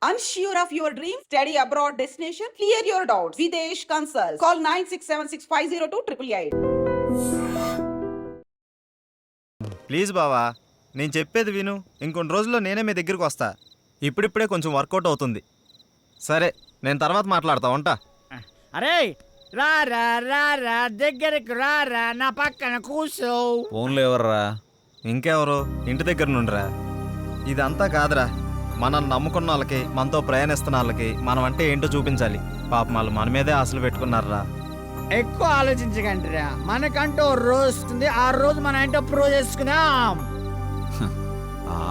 Unsure of your dream? Study abroad destination? Clear your doubts. Videsh Consult. Call 9676502888. Please బావా, నేను చెప్పేది విను. ఇంకొన్ని రోజుల్లో నేనే మీ దగ్గరికి వస్తా. ఇప్పుడిప్పుడే కొంచెం వర్కౌట్ అవుతుంది. సరే, నేను తర్వాత మాట్లాడతా. ఉంటా. అరే రారా రారా దగ్గరికి రారా నా పక్కన కూర్చో. ఫోన్లో ఎవర్రా? ఇంకెవరు? ఇంటి దగ్గర నుండిరా. ఇదంతా కాదురా, మనల్ని నమ్ముకున్న వాళ్ళకి, మనతో ప్రయాణిస్తున్న వాళ్ళకి మనం అంటే ఏంటో చూపించాలి. పాపం వాళ్ళు మన మీదే ఆశలు పెట్టుకున్నారా. ఎక్కువ ఆలోచించకండిరా, మనకంటూ ఓ రోజు వస్తుంది, ఆ రోజు మనం ఏంటో ప్రూవ్ చేసుకుందాం.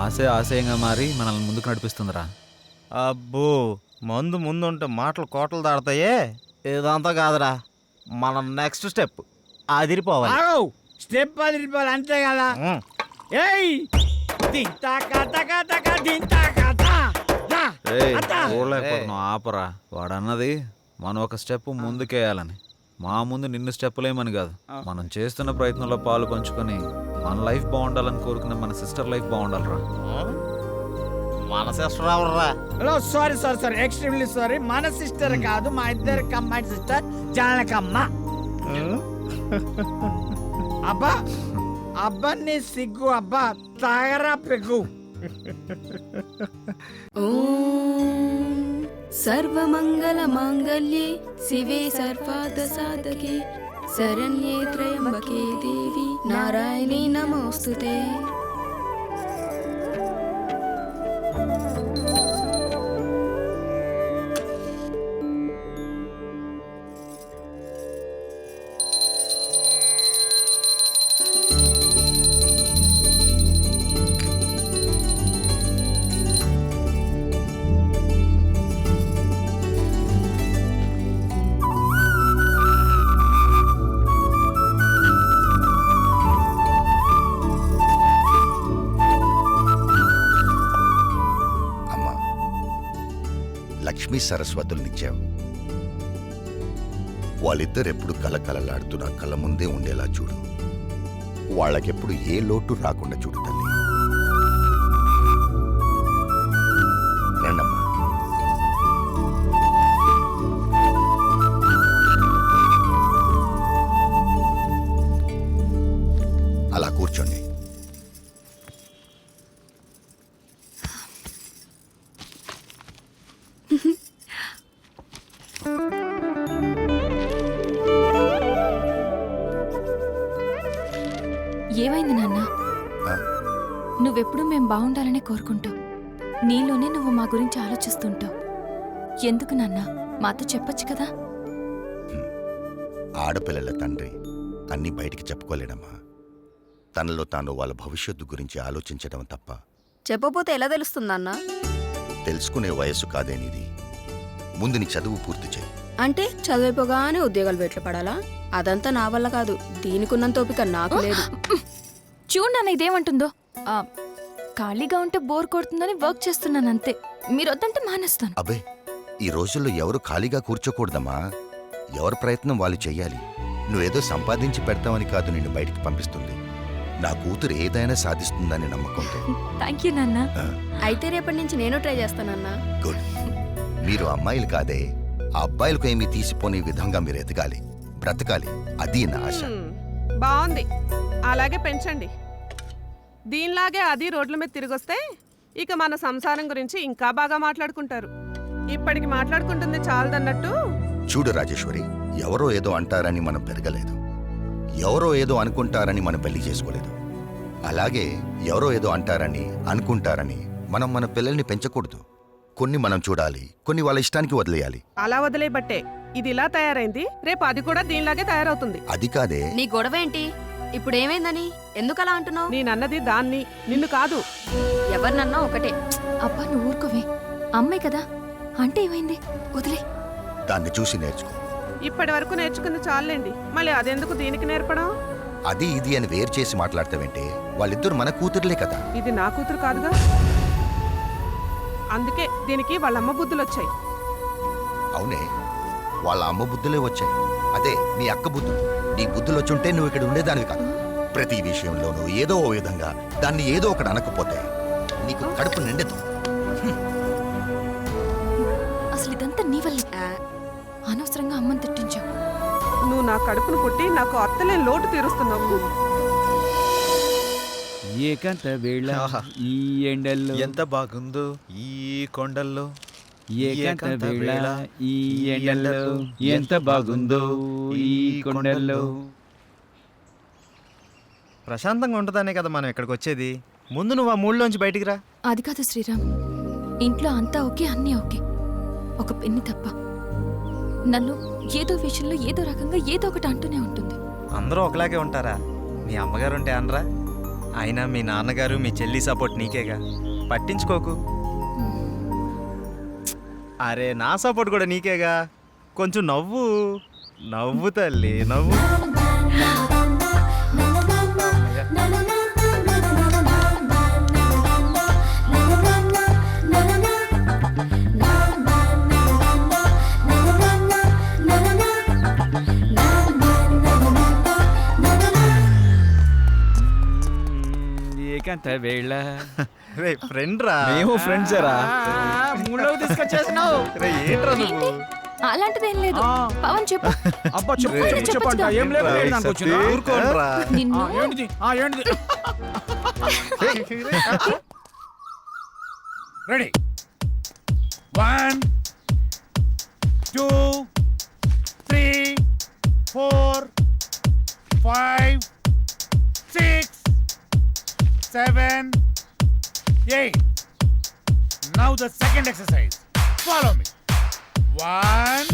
ఆశే ఆశయంగా మారి మనల్ని ముందుకు నడిపిస్తుందిరా. అబ్బో, మందు ముందుంటే మాటలు కోటలు దాడతాయే. ఇదంతా కాదురా, మన నెక్స్ట్ స్టెప్ అదిరిపోవాలి. స్టెప్ అదిరిపోవాలి అంతే కదా. ఏయ్ దింతా కథ కథ దింతా కథ. చూడలేకపోతున్నావు, ఆపరా. వాడన్నది మనం ఒక స్టెప్ ముందుకేయాలని, మా ముందు నిన్ను స్టెప్పులేమని కాదు. మనం చేస్తున్న ప్రయత్నంలో పాలు పంచుకొని మన లైఫ్ బాగుండాలని కోరుకున్న మన సిస్టర్ లైఫ్ బాగుండాలరా. మన సిస్టర్ ఎవర్రా? Sorry sorry sorry, extremely sorry. మన సిస్టర్ కాదు, మా ఇద్దరు కంబైన్ సిస్టర్ జానకమ్మ. అబ్బా అబ్బా నీ సిగ్గు, అబ్బా తాగరా పెగ్గు. సర్వమంగళ మాంగళ్యే శివే సర్వార్థ సాధకే శరణ్యే త్రయంబకే దేవి నారాయణీ నమోస్తుతే. లక్ష్మీ సరస్వతుల్నిచ్చావు. వాళ్ళిద్దరెప్పుడు కలకలలాడుతూ నా కళ్ళ ముందే ఉండేలా చూడు. వాళ్ళకెప్పుడు ఏ లోటు రాకుండా చూడు తల్లి. రండమ్మా. అలా కూర్చోండి. ఏమైంది నాన్న? నువ్వెప్పుడు మేం బాగుండాలని కోరుకుంటావు. నీలోనే నువ్వు మా గురించి ఆలోచిస్తుంటావు. ఎందుకు నాన్న? మాతో చెప్పొచ్చు కదా. ఆడపిల్లల తండ్రి అన్నీ బయటికి చెప్పుకోలేడమ్మా. తనలో తాను వాళ్ళ భవిష్యత్తు గురించి ఆలోచించడం తప్ప. చెప్పపోతే ఎలా తెలుస్తుందన్న? తెలుసుకునే వయస్సు కాదేనిది. ముందు నీ చదువు పూర్తి చేయి. అంటే చదివిపోగానే ఉద్యోగాలు బయట పడాలా? అదంతా నా వల్ల కాదు. దీనికున్నంత ఓపిక నాకు లేదు. చూడు నాన్న ఇదేమంటుందో. ఖాళీగా ఉంటే బోర్ కొడుతుందని వర్క్ చేస్తున్నాను అంతే. మీరు వద్దంటే మానేస్తాను. అబ్బే, ఈ రోజుల్లో ఎవరు ఖాళీగా కూర్చోకూడదమ్మా. ఎవరి ప్రయత్నం వాళ్ళు చెయ్యాలి. నువ్వేదో సంపాదించి పెడతామని కాదు నిన్ను బయటికి పంపిస్తుంది. నా కూతురు ఏదైనా సాధిస్తుందని నమ్మకంతో. థ్యాంక్ యూ నాన్న. అయితే రేపటి నుంచి నేను ట్రై చేస్తానన్నా. గుడ్. మీరు అమ్మాయిలు కాదే, ఆ అబ్బాయిలకు ఏమీ తీసిపోని విధంగా మీరు ఎదగాలి, బ్రతకాలి. అది నా ఆశ. బాగుంది, అలాగే పెంచండి. దీనిలాగే అది రోడ్ల మీద తిరిగొస్తే ఇక మన సంసారం గురించి ఇంకా బాగా మాట్లాడుకుంటారు. ఇప్పటికి మాట్లాడుకుంటుంది చాలదన్నట్టు. చూడు రాజేశ్వరి, ఎవరో ఏదో అంటారని మనం పెరగలేదు. ఎవరో ఏదో అనుకుంటారని మనం పెళ్లి చేసుకోలేదు. అలాగే ఎవరో ఏదో అంటారని అనుకుంటారని మనం మన పిల్లల్ని పెంచకూడదు. కొన్ని మనం చూడాలి, కొన్ని వాళ్ళ ఇష్టానికి వదిలేయాలి. అలా వదిలేబట్టే ఇది ఇలా తయారైంది. రేపు అది కూడా దీనిలాగే తయారవుతుంది. అది కాదే. నీ గొడవ ఏంటి? ఇప్పుడు ఏమైందని ఎందుకు అలా అంటున్నావు? నేనన్నది దాన్ని, నిన్ను కాదు. ఎవరినన్నా ఒకటే. అబ్బా నువ్వు ఊరుకోవే, అమ్మాయి కదా. అంటే ఏమైంది? వదిలే. దాన్ని చూసి నేర్చుకో. ఇప్పటి వరకు నేర్చుకుంది చాలండి, మళ్ళీ అదెందుకు దీనికి నేర్పడం? అది ఇది అని వేరు చేసి మాట్లాడతావేంటే? వాళ్ళిద్దరు మన కూతురులే కదా. ఇది నా కూతురు కాదుగా. అందుకే దీనికి వాళ్ళ అమ్మ బుద్ధులు వచ్చాయి. అవునే, వాళ్ళ అమ్మ బుద్ధులే వచ్చాయి. అదే నీ అక్క బుద్ధులు. నీ బుద్ధులు వచ్చుంటే నువ్వు ఇక్కడ ఉండేదానివి కాదు. ప్రతి విషయంలోనూ ఏదో ఓ విధంగా దాన్ని ఏదో ఒకటి అనకపోతే నీకు కడుపు నిండదు. నీ వల్ల అనవసరంగా అమ్మని తిట్టించావు. నువ్వు నా కడుపును పుట్టి నాకు అత్తలేని లోటు తీరుస్తున్నావు. ఏకాంత వేళ ఈ ఎండల్లో ఎంత బాగుందో ఈ కొండల్లో ఏకాంత వేళ ఈ ఎండల్లో ఎంత బాగుందో ఈ కొండల్లో. ప్రశాంతంగా ఉంటుందనే కదా మనం ఇక్కడికి వచ్చేది. ముందు నువ్వు ఆ మూడులోంచి బయటికి రా. అది కాదు శ్రీరామ్, ఇంట్లో అంతా ఓకే, అన్నీ ఓకే, ఒక పెన్ని తప్ప. నన్ను ఏదో విషయంలో ఏదో రకంగా ఏదో ఒకటి అంటూనే ఉంటుంది. అందరూ ఒకలాగే ఉంటారా? మీ అమ్మగారు ఉంటే అనరా? అయినా మీ నాన్నగారు మీ చెల్లి సపోర్ట్ నీకేగా, పట్టించుకోకు. అరే నా సపోర్ట్ కూడా నీకేగా. కొంచెం నవ్వు నవ్వు తల్లి నవ్వు. ఏకాంత వేళ రే ఫ్రెండ్ రా. మేము ఫ్రెండ్సేరా. మూడో తీసుకొచ్చేసినావు. రే ఏంట్రా నువ్వు? అలాంటిదేం లేదు. పవన్ చెప్పు. అబ్బా చెప్పు రే, చెప్పు, చెప్పండి. చెప్పొచ్చుగా. ఏం లేకుండా రేయ్, దానికి వచ్చిందా? సతీ, ఊరుకోండ్రా. నిన్ను ఏంటిది ఏంటిది? Ready 1 2 3 4 5 6 7 8. Now the second exercise. Follow me. 1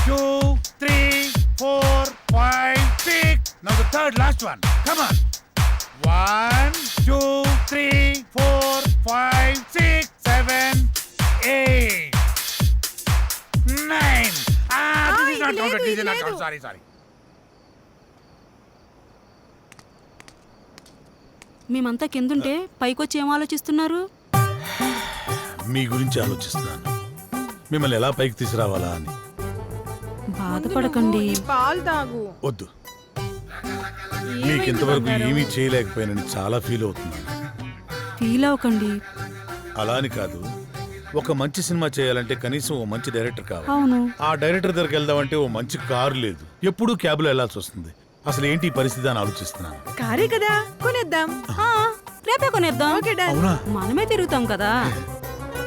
2 3 4 5 6. Now the third last one. Come on. 1 2 3 4 5 6 7 8 9. This is not counted. This is not counted. Sorry. మేమంతా కిందుంటే పైకొచ్చి ఏం ఆలోచిస్తున్నారు? మీ గురించి ఆలోచిస్తున్నాను. మిమ్మల్ని ఎలా పైకి తీసుకురావాలా అని. బాధపడకండి. ఈ పాలు తాగు. వద్దు, మీకు ఇంతవరకు ఏమీ చేయలేకపోయానని చాలా ఫీల్ అవుతున్నాను. ఫీల్ అవ్వకండి. అలా అని కాదు, ఒక మంచి సినిమా చేయాలంటే కనీసం ఓ మంచి డైరెక్టర్ కావాలి. అవును. ఆ డైరెక్టర్ దగ్గరికి వెళ్దామంటే ఓ మంచి కారు లేదు, ఎప్పుడూ క్యాబ్లో వెళ్లాల్సి వస్తుంది. అసలు ఏంటి ఈ పరిస్థితి అని ఆలోచిస్తున్నాను. కారే కదా, కొనేద్దాం. రేపే కొనేద్దాం. అవునా? మనమే తిరుగుతాం కదా.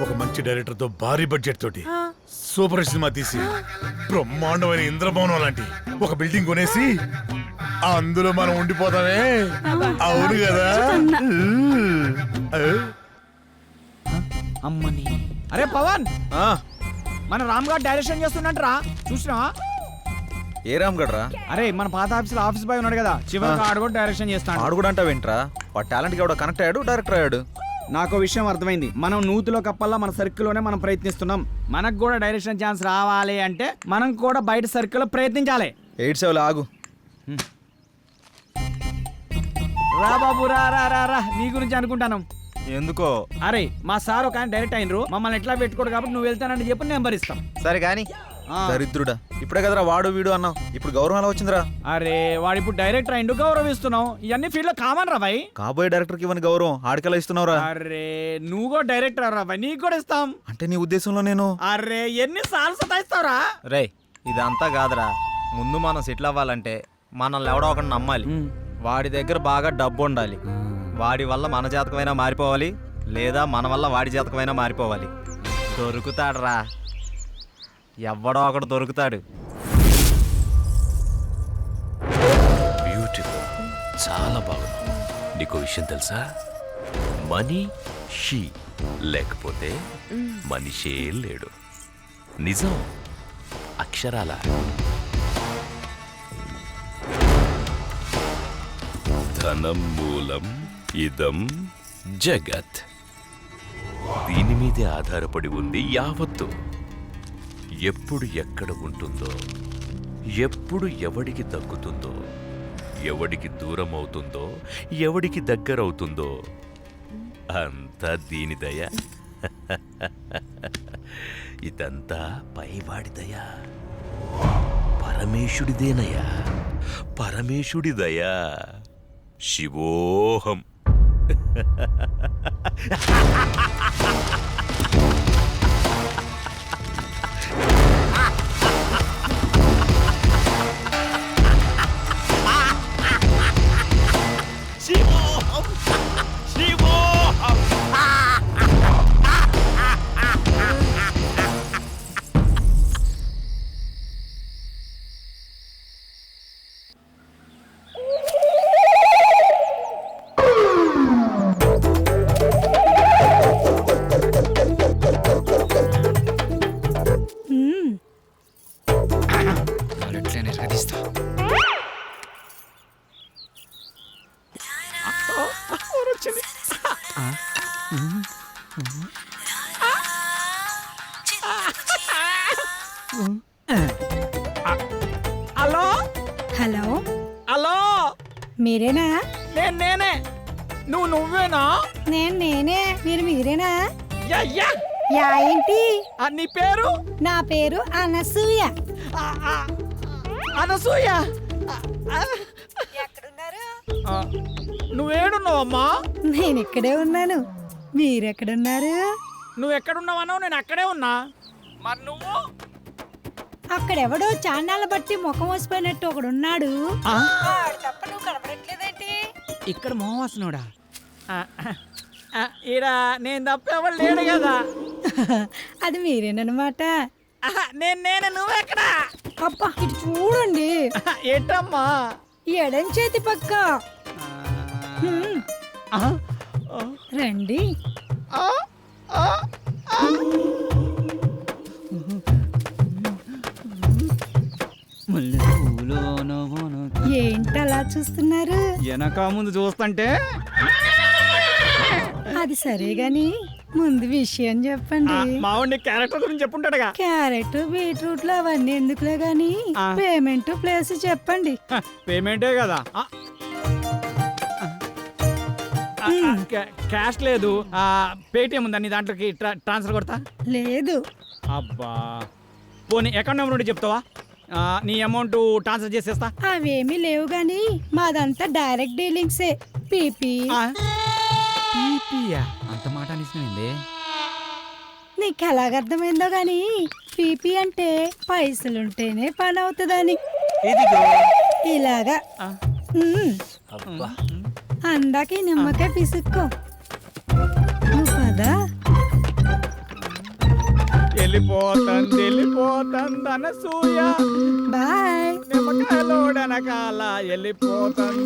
ఒక మంచి డైరెక్టర్ తో భారీ బడ్జెట్ తోటి సూపర్ సినిమా తీసి బ్రహ్మాండమైన ఇంద్రభవనం లాంటి ఒక బిల్డింగ్ కొనేసి అందులో మనం ఉండిపోతామే. అవును కదా? అమ్మని. అరే పవన్, మన రామ్ గారు డైరెక్షన్ చేస్తున్నట్రా, చూసినా? ఏ రామ్ గడ్రా? అరే మన పాత ఆఫీస్ బాయ్ ఉన్నాడు కదా, చివరికి ఆడు కూడా డైరెక్షన్ చేస్తాడు. ఆడు కూడా అంటావేంట్రా? వాడు టాలెంట్కి ఎవడో కనెక్ట్ అయ్యాడు, డైరెక్టర్ అయ్యాడు. నాకు విషయం అర్థమైంది. మనం నూతిలో కప్పల్లా మన సర్కిల్లోనే మనం ప్రయత్నిస్తున్నాం. మనకు కూడా డైరెక్షన్ ఛాన్స్ రావాలి అంటే మనం కూడా బయట సర్కిల్లో ప్రయత్నించాలి. 8-7 ఆగు. రా బాబు రా రా రా రా, నీ గురించి అనుకుంటాను. ఎందుకో? అరే మా సార్ ఒక ఆయన డైరెక్ట్ అయినరు, మమ్మల్ని ఎట్లా పెట్టుకోడు కాబట్టి నువ్వు వెళ్తానని చెప్పి నెంబర్ ఇస్తాం. సరే కానీ దరిద్రుడా, ఇప్పుడే కదరా వాడు వీడు అన్నావు, ఇప్పుడు గౌరవం ఎలా వచ్చిందిరా? అరే వాడు ఇప్పుడు డైరెక్టర్ అయిండు, గౌరవిస్తున్నాం. ఇవన్నీ ఫీల్డ్ లో కామన్ రా భాయ్. కాబోయే డైరెక్టర్కి ఇవ్వని గౌరవం ఆడికెలా ఇస్తున్నావురా? అరే నువ్వు కూడా డైరెక్టర్ రా భాయ్, నీకు కూడా ఇస్తాం. అంటే నీ ఉద్దేశంలో నేను అరే ఎన్ని సార్లు సతాయిస్తావురా? రే ఇదంతా కాదురా. ముందు మనం సెటిల్ అవ్వాలంటే మనల్ని ఎవడో ఒకటి నమ్మాలి. వాడి దగ్గర బాగా డబ్బు ఉండాలి. వాడి వల్ల మన జాతకమైనా మారిపోవాలి, లేదా మన వల్ల వాడి జాతకమైనా మారిపోవాలి. దొరుకుతాడు రా, ఎవడో ఒకడు దొరుకుతాడు. బ్యూటిఫుల్, చాలా బాగుంది. నీకు విషయం తెలుసా? మనిషి లేకపోతే మనిషే లేడు. నిజం, అక్షరాల. ధనం మూలం ఇదం జగత్. దీని మీదే ఆధారపడి ఉంది యావత్తు. ఎప్పుడు ఎక్కడ ఉంటుందో, ఎప్పుడు ఎవడికి దక్కుతుందో, ఎవడికి దూరం అవుతుందో, ఎవడికి దగ్గరవుతుందో అంతా దీని దయ. ఇదంతా పైవాడి దయ, పరమేశుడిదేనయ్యా, పరమేశుడి దయ. శివోహం. హలో హలో హలో మీరేనా? నేనే నువ్వేనా? నేనే. మీరేనా? యా యా యా ఏంటి? నీ పేరు? నా పేరు అనసూయ. అనసూయ. ఎక్కడున్నారు? నువ్వేడున్నావమ్మా? నేను ఇక్కడే ఉన్నాను. మీరెక్కడున్నారు? నువ్వు ఎక్కడున్నావనో నేను అక్కడే ఉన్నా. మరి నువ్వు? అక్కడెవడో చాన్నాళ్ళ బట్టి ముఖం వసిపోయినట్టు ఒకడున్నాడు. తప్ప నువ్వు కనపడట్లేదేంటి? ఇక్కడ మోహవాసనుడా? ఈడ నేను తప్ప ఎవరు లేడు కదా. అది మీరేనమాట. నేను నువ్వెక్కడా? అబ్బా ఇటు చూడండి. ఏంటమ్మా? ఎడం చేతి పక్క. రండి. ఏంటలా చూస్తున్నారు? వెనక ముందు చూస్తుంటే. అది సరే గాని ముందు విషయం చెప్పండి. మావాడి క్యారెక్టర్ గురించి చెప్పుంటాడుగా. క్యారెట్ బీట్రూట్ లో అవన్నీ ఎందుకులే గాని పేమెంట్ ప్లేస్ చెప్పండి. పేమెంటే కదా. క్యాష్ లేదు. పేటిఎం ఉందా నీ దాంట్లోకి ట్రాన్స్ఫర్ కొడతా? లేదు. అబ్బా పోనీ అకౌంట్ నెంబర్ ఉంటే చెప్తావా? నీ అమౌంట్ ట్రాన్స్ఫర్ చేసేస్తా. అవేమీ లేవు గాని మాదంతా డైరెక్ట్ డీలింగ్సే. పీపీ. అంత మాట అనిసింది. నీకు ఎలాగర్థమైందో గాని పీపీ అంటే పైసలుంటేనే పని అవుతుందని. ఇలాగా అందాక నిమ్మకాయ పిసుక్కో. నువ్వు పదా. వెళ్ళిపోతుంది అనసూయ. బాయ్. నిమ్మకాయలోడనకాల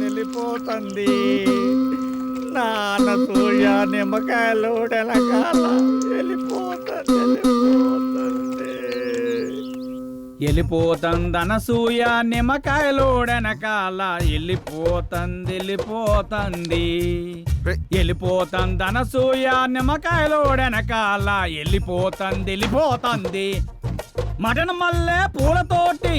వెళ్ళిపోతుంది నా అనసూయ. నిమ్మకాయలోడనకాల వెళ్ళిపోతుంది అనసూయ. నిమ్మకాయలోడనకాల వెళ్ళిపోతుంది అనసూయ. నిమ్మకాయలోడనకాల వెళ్ళిపోతుంది. మటన్ మల్లె పూలతోటి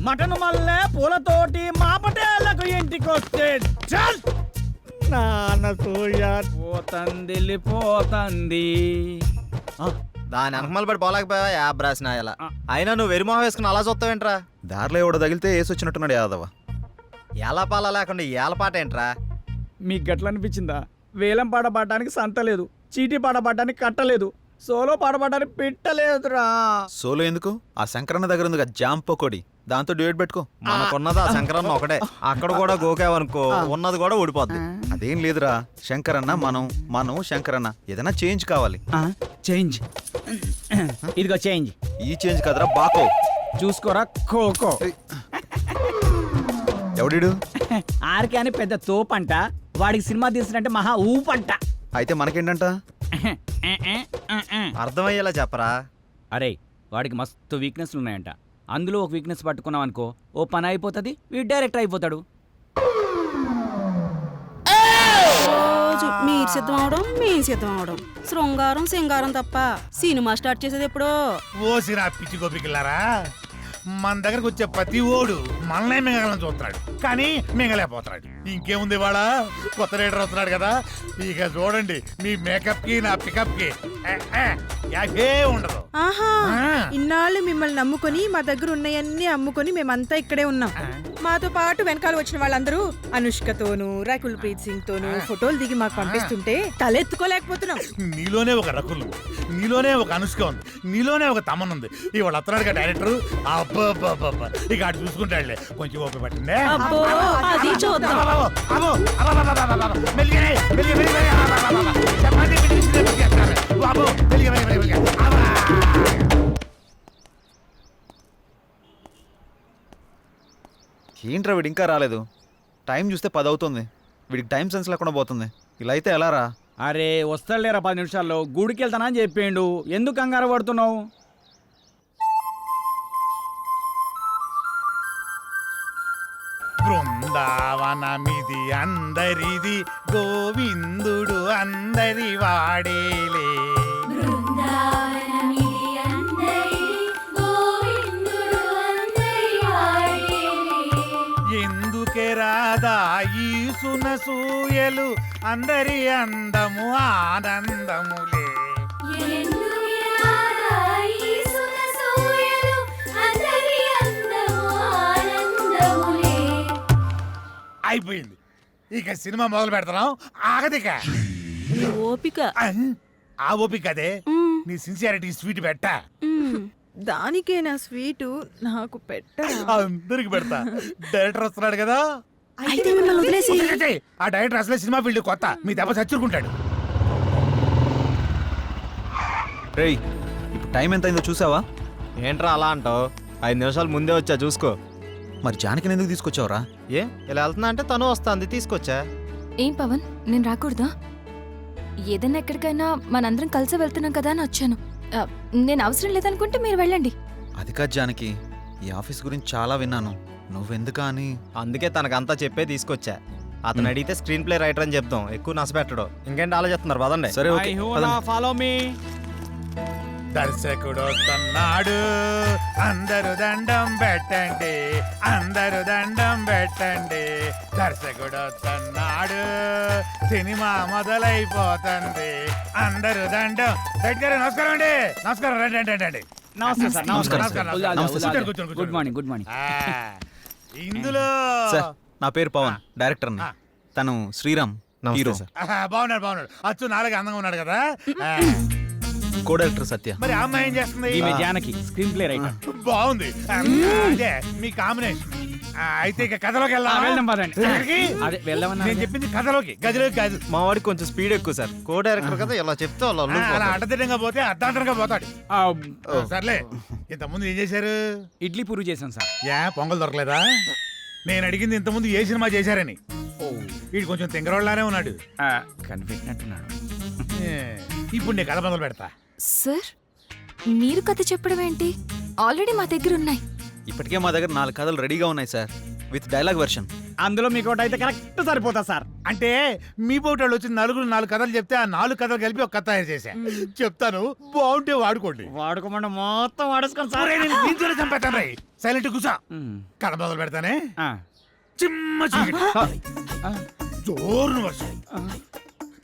మటన్ మల్లె పూలతోటి మా పటేళ్లకు ఇంటికొస్తే చల్ నానసూయ వెళ్ళిపోతుంది. దాని అంకమలు పడి పోలేకపోయావా యాబ్ రాసిన ఇలా. అయినా నువ్వు వెరిమోహం వేసుకుని అలా చూస్తావేంట్రా? దారిలో ఎవడో తగిలితే వేసి వచ్చినట్టున్నాడు యాదవ. ఎలా పాల లేకుండా ఏలపాట ఏంట్రా? మీకు గట్ల అనిపించిందా? వేలం పాట పాడడానికి సంత లేదు, చీటీ పాట పాడడానికి కట్టలేదు, సోలో పాట పాడడానికి పెట్టలేదురా. సోలో ఎందుకు? ఆ శంకరన్న దగ్గర ఉంది కదా జామ్ పకోడి, దాంతో డ్యూయట్ పెట్టుకో. మనకున్నది ఆ శంకరన్న ఒకటే. అక్కడ కూడా గోకావనుకో ఉన్నది కూడా ఊడిపోద్ది. అదేం లేదురా, శంకరన్న మనం శంకరన్న ఏదైనా చేంజ్ కావాలి. చేంజ్. ఇదిగో చేంజ్. ఈ చేంజ్ కదరా బాకో. చూసుకోరా కోకో. ఎవడిడు? ఆర్కే అని పెద్ద తోపంట, వాడికి సినిమా తీసినట్టే మహా ఊపంట. అయితే మనకేంటంట? అర్థమయ్యేలా చెప్పరా. అరే వాడికి మస్తు వీక్నెస్లు ఉన్నాయంట. అందులో ఒక వీక్నెస్ పట్టుకున్నాం అనుకో, ఓ పని అయిపోతుంది, వీడు డైరెక్టర్ అయిపోతాడు. రోజు మీరు సిద్ధం అవడం మేము సిద్ధం అవడం, శృంగారం సింగారం తప్ప సినిమా స్టార్ట్ చేసేది ఎప్పుడో. ఓసిరా పిచ్చి గోపికిల్లారా, మన దగ్గరకు వచ్చే ప్రతి ఓడు మనల్నే మింగలని చూస్తున్నాడు, కానీ మింగలేకపోతున్నాడు. ఇంకేముంది వాళ్ళ కొత్త రైడర్ వస్తున్నాడు కదా, ఇక చూడండి మీ మేకప్ కి నా పికప్ కి యాభే ఉండదు. ఆహా, ఇన్నాళ్ళు మిమ్మల్ని నమ్ముకొని మా దగ్గర ఉన్నాయన్నీ అమ్ముకొని మేమంతా ఇక్కడే ఉన్నాం. మాతో పాటు వెనకాల వచ్చిన వాళ్ళందరూ అనుష్కతోనూ రకుల్ ప్రీత్ సింగ్ తోనూ ఫోటోలు దిగి మాకు పంపిస్తుంటే తలెత్తుకోలేకపోతున్నాం. నీలోనే ఒక రకుల్, నీలోనే ఒక అనుష్క ఉంది, నీలోనే ఒక తమన్ ఉంది. ఇవాళ వస్తున్నాడు కదా డైరెక్టర్, అబ్బా ఇక అటు చూసుకుంటాడులే. కొంచెం ఓపిక పట్టిందే. ఏంట్రా వీడు ఇంకా రాలేదు? టైం చూస్తే 10 అవుతుంది. వీడికి టైం సెన్స్ లేకుండా పోతుంది. ఇలా అయితే ఎలా రా? అరే వస్తాడులేరా 10 నిమిషాల్లో, గుడికి వెళ్తానా అని చెప్పిండు, ఎందుకు కంగారు పడుతున్నావు? బృందావనమిది అందరిది, గోవిందుడు అందరి వాడేలే. బృందావనమిది అందరిది, సునసూయలు అందరి అందము ఆనందములే. అయిపోయింది, ఇక సినిమా మొదలు పెడతాం. ఆగదిక ఓపిక. ఆ ఓపిక అదే, నీ సిన్సియారిటీ స్వీట్ పెట్టా. దానికే నా స్వీటు నాకు పెట్టరా? అందరికి పెడతా. డైరెక్టర్ వస్తున్నాడు కదా, అయితే మిమ్మల్ని వదిలేసి వదిలేసేయ్. ఆ డైరెక్టర్ అసలే సినిమా ఫీల్డ్ కొత్త, మీ దెబ్బ చచ్చుకుంటాడు. రేయ్, ఇప్పుడు టైం ఎంత అయిందో చూసావా? ఏంట్రా అలా అంటావు? 5 నిమిషాలు ముందే వచ్చా చూసుకో. మరి జానకిని ఎందుకు తీసుకొచ్చావురా? ఏ ఇలా వెళ్తున్నా అంటే తను వస్తుంది, తీసుకొచ్చా. ఏం పవన్, నేను రాకూడదా? ఏదైనా ఎక్కడికైనా మనందరం కలిసి వెళ్తున్నాం కదా అని వచ్చాను. నేను అవసరం లేదనుకుంటే మీరు వెళ్ళండి. అది కాదు జానకి, ఈ ఆఫీస్ గురించి చాలా విన్నాను. నువ్వెందుకా అని. అందుకే తనకంతా చెప్పే తీసుకొచ్చా. అతను అడిగితే స్క్రీన్ ప్లే రైటర్ అని చెప్తాం, ఎక్కువ నష్టపెట్టడు. ఇంకేంటి ఆలోచిస్తున్నారు? పదండి. సరే ఓకే, ఫాలో మీ. దర్శకుడు వస్తున్నాడు, అందరూ దండం పెట్టండి, అందరూ దండం పెట్టండి. దర్శకుడు వస్తున్నాడు, సినిమా మొదలైపోతుంది, అందరూ దండం. దగ్గర నమస్కారం అండి. నమస్కారం, రండి రండి రండి. నమస్తే సార్. నమస్కారం. కూర్చోండి, కూర్చోండి, గుడ్ కూర్చోండి. Morning, good morning. ఇందులో సార్, నా పేరు పవన్, డైరెక్టర్ని. తను శ్రీరామ్, హీరో. బాగున్నాడు బాగున్నాడు, అచ్చు నాలుగు అందంగా ఉన్నాడు కదా. కో డైరెక్టర్ సత్య. మరి ఆ అమ్మాయి ఏం చేస్తుంది? ఈమె జానకి, స్క్రీన్ ప్లే రైటర్. బాగుంది, అదే మీ కాంబినేషన్. అయితే ఇక కథలోకి వెళ్దాం పదండి. ఎక్కడికి? అదే వెళ్దామన్నా. నేను చెప్పింది కథలోకి, గదిలోకి కాదు. మా వాడికి కొంచెం స్పీడ్ ఎక్కువ సార్. కో డైరెక్టర్ కదా, ఇలా చెప్తే వాళ్ళు అలా అల్లుకుపోతారు. అడ్డదిడ్డంగా పోతే అర్ధాంతరంగా పోతాడు. సర్లే, ఇంతకుముందు ఏం చేశారు? ఇడ్లీ పూరి చేశాను సార్. యా, పొంగల్ దొరకలేదా? నేను అడిగింది ఇంతకుముందు ఏ సినిమా చేశారని. వీడు కొంచెం తింగరోళ్ళలానే ఉన్నాడు. కనిపెట్టినట్టున్నాడు. ఇప్పుడు నేను కథ మొదలు పెడతా. సార్, మీరు కథ చెప్పడం ఏంటి? ఆల్రెడీ మా దగ్గర ఉన్నాయి. ఇప్పటికే మా దగ్గర 4 కథలు రెడీగా ఉన్నాయి సార్, విత్ డైలాగ్ వెర్షన్. అందులో మీకు ఒకటి అయితే కరెక్ట్ సరిపోతా సార్. అంటే మీ పోటాళ్ళు వచ్చి నలుగురు 4 కథలు చెప్తే ఆ 4 కథలు కలిపి ఒక కథ తయారు చేశా. చెప్తాను, బాగుంటే వాడుకోండి. వాడుకోమంటే మొత్తం వాడేసుకోండి సార్. దీంతోనే చంపేస్తాను రై. సైలెంట్ కూసా. కథ మొదలు పెడతానే. చిమ్మ చీకటి, జోరున వర్షం.